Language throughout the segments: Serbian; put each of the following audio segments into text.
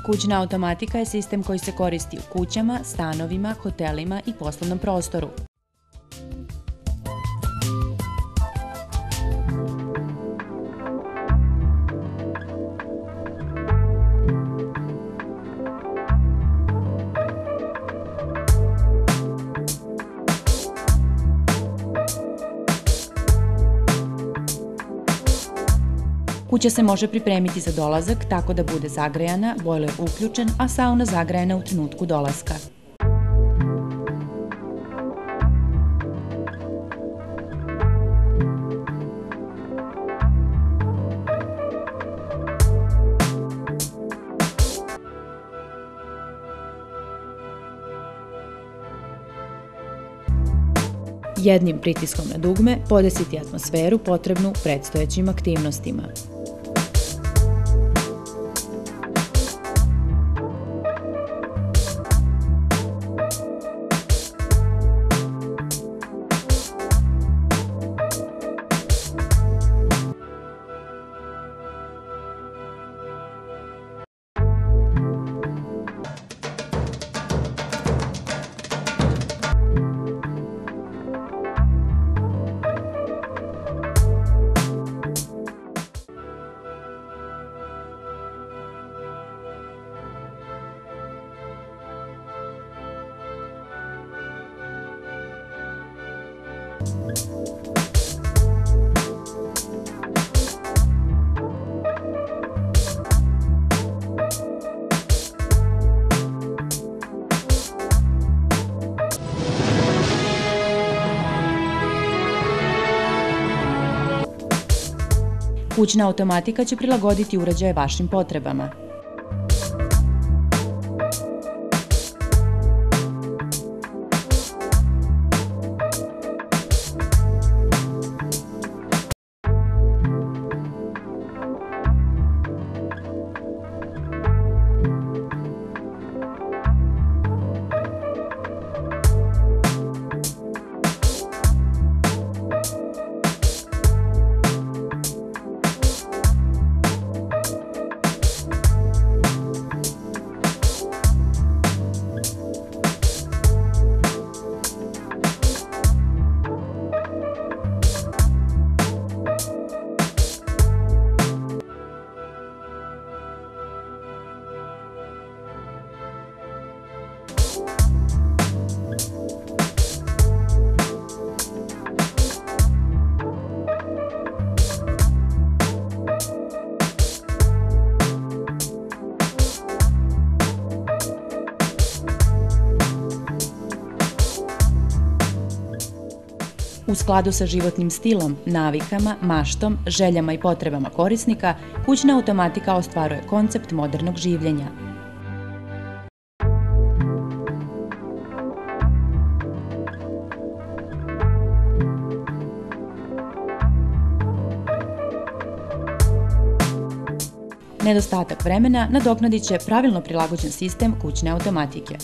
Kućna automatika je sistem koji se koristi u kućama, stanovima, hotelima i poslovnom prostoru. Kuća se može pripremiti za dolazak tako da bude zagrejana, bojler uključen, a sauna zagrejana u trenutku dolaska. Jednim pritiskom na dugme podesiti atmosferu potrebnu predstojećim aktivnostima. Kućna automatika će prilagoditi uređaje vašim potrebama. U skladu sa životnim stilom, navikama, maštom, željama i potrebama korisnika, kućna automatika ostvaruje koncept modernog življenja. Nedostatak vremena nadoknadit će pravilno prilagođen sistem kućne automatike.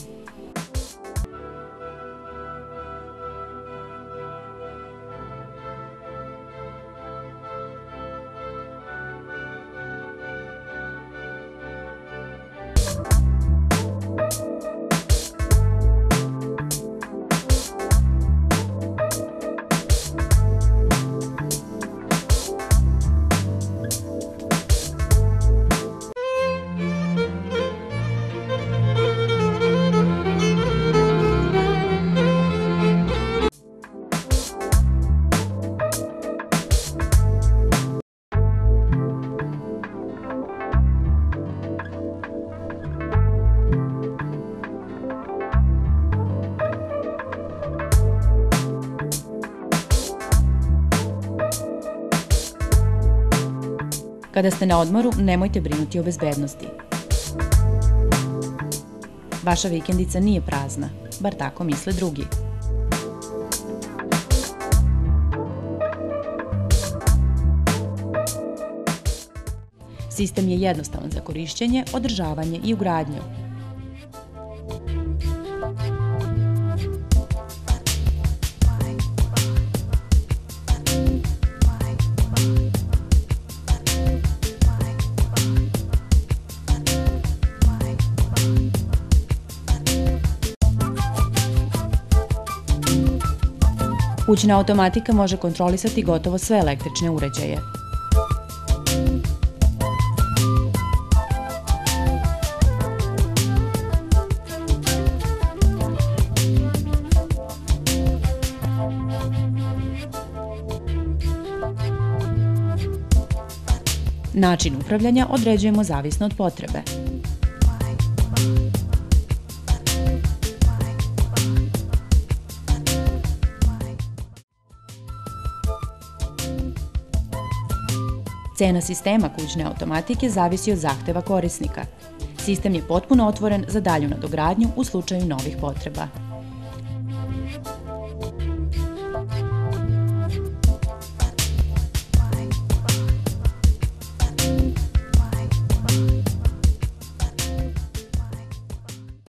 Kada ste na odmoru, nemojte brinuti o bezbednosti. Vaša vikendica nije prazna, bar tako misle drugi. Sistem je jednostavan za korišćenje, održavanje i ugradnju. Kućna automatika može kontrolisati gotovo sve električne uređaje. Način upravljanja određujemo zavisno od potrebe. Cena sistema kućne automatike zavisi od zahteva korisnika. Sistem je potpuno otvoren za dalju nadogradnju u slučaju novih potreba.